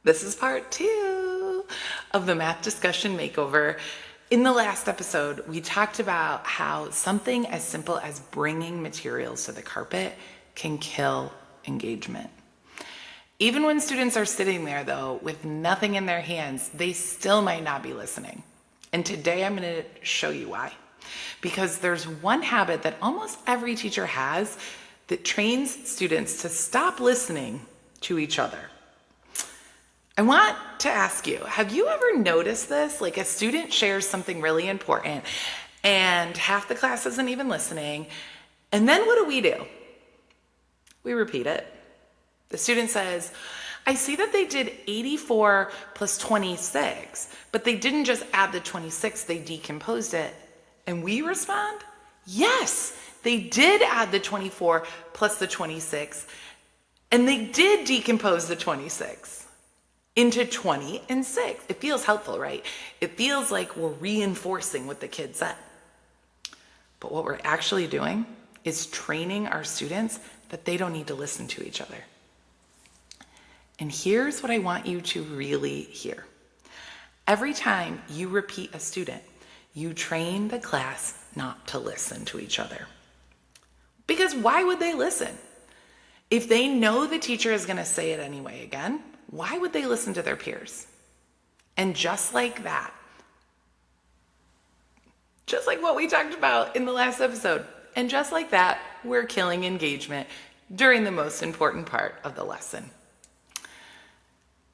This is part 2 of the Math Discussion Makeover. In the last episode, we talked about how something as simple as bringing materials to the carpet can kill engagement. Even when students are sitting there, though, with nothing in their hands, they still might not be listening. And today I'm going to show you why. Because there's one habit that almost every teacher has that trains students to stop listening to each other. I want to ask you, have you ever noticed this? Like a student shares something really important and half the class isn't even listening. And then what do? We repeat it. The student says, I see that they did 84 plus 26, but they didn't just add the 26, they decomposed it. And we respond, yes, they did add the 24 plus the 26, and they did decompose the 26 into 20 and 6. It feels helpful, right? It feels like we're reinforcing what the kid said. But what we're actually doing is training our students that they don't need to listen to each other. And here's what I want you to really hear. Every time you repeat a student, you train the class not to listen to each other. Because why would they listen? If they know the teacher is going to say it anyway again, why would they listen to their peers? And just like that, just like what we talked about in the last episode, and just like that, we're killing engagement during the most important part of the lesson.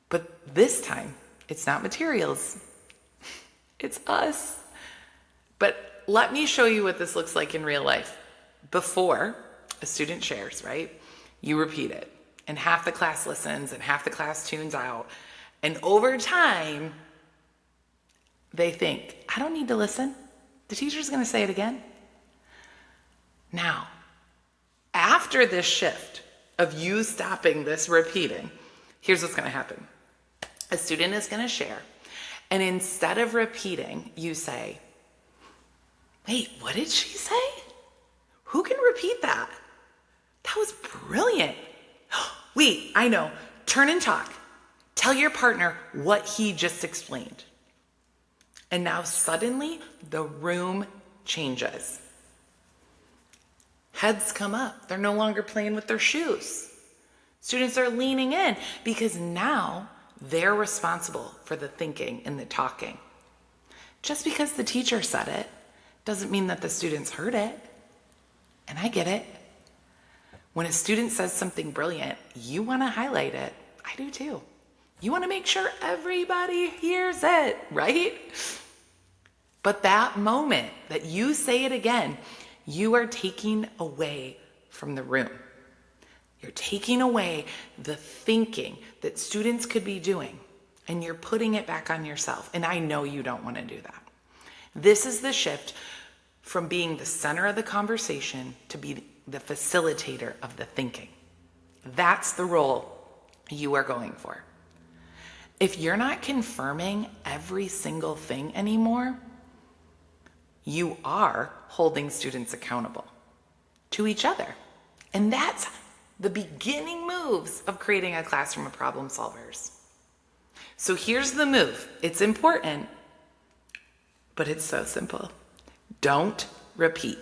But this time, it's not materials, it's us. But let me show you what this looks like in real life. Before a student shares, right? You repeat it. And half the class listens and half the class tunes out. And over time, they think, I don't need to listen. The teacher's going to say it again. Now, after this shift of you stopping this repeating, here's what's going to happen. A student is going to share. And instead of repeating, you say, wait, what did she say? Who can repeat that? That was brilliant. Wait, I know. Turn and talk. Tell your partner what he just explained. And now suddenly the room changes. Heads come up. They're no longer playing with their shoes. Students are leaning in because now they're responsible for the thinking and the talking. Just because the teacher said it doesn't mean that the students heard it. And I get it. When a student says something brilliant, you want to highlight it. I do too. You want to make sure everybody hears it, right? But that moment that you say it again, you are taking away from the room. You're taking away the thinking that students could be doing, and you're putting it back on yourself. And I know you don't want to do that. This is the shift from being the center of the conversation to be the facilitator of the thinking. That's the role you are going for. If you're not confirming every single thing anymore, you are holding students accountable to each other. And that's the beginning moves of creating a classroom of problem solvers. So here's the move. It's important, but it's so simple. Don't repeat.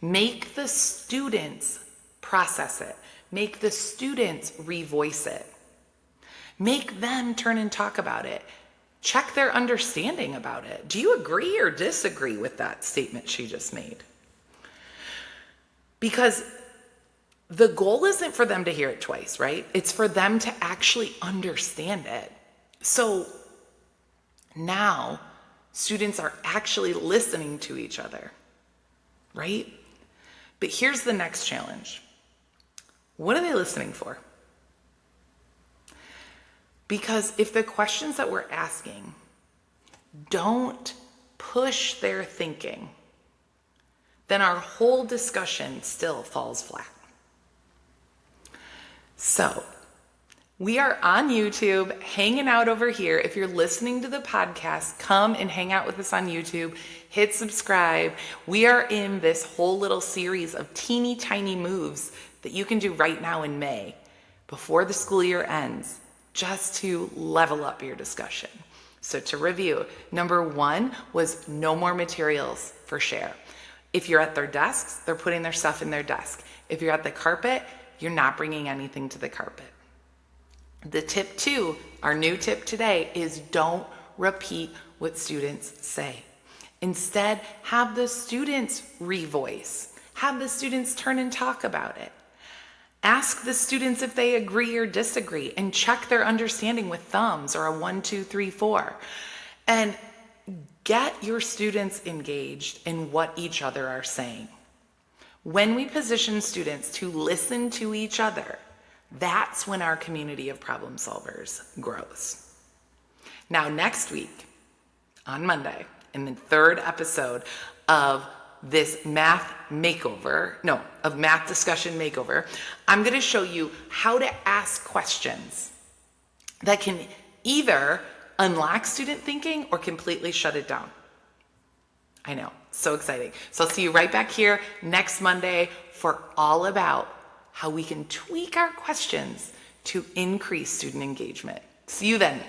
Make the students process it. Make the students revoice it. Make them turn and talk about it. Check their understanding about it. Do you agree or disagree with that statement she just made? Because the goal isn't for them to hear it twice, right? It's for them to actually understand it. So now students are actually listening to each other, right? But here's the next challenge. What are they listening for? Because if the questions that we're asking don't push their thinking, then our whole discussion still falls flat. So, we are on YouTube, hanging out over here. If you're listening to the podcast, come and hang out with us on YouTube. Hit subscribe. We are in this whole little series of teeny tiny moves that you can do right now in May, before the school year ends, just to level up your discussion. So to review, number 1 was no more materials for share. If you're at their desks, they're putting their stuff in their desk. If you're at the carpet, you're not bringing anything to the carpet. The tip 2, our new tip today, is don't repeat what students say. Instead, have the students revoice. Have the students turn and talk about it. Ask the students if they agree or disagree and check their understanding with thumbs or a 1, 2, 3, 4. And get your students engaged in what each other are saying. When we position students to listen to each other, that's when our community of problem solvers grows. Now, next week, on Monday, in the 3rd episode of this Math Discussion Makeover, I'm going to show you how to ask questions that can either unlock student thinking or completely shut it down. I know, so exciting. So I'll see you right back here next Monday for all about how we can tweak our questions to increase student engagement. See you then.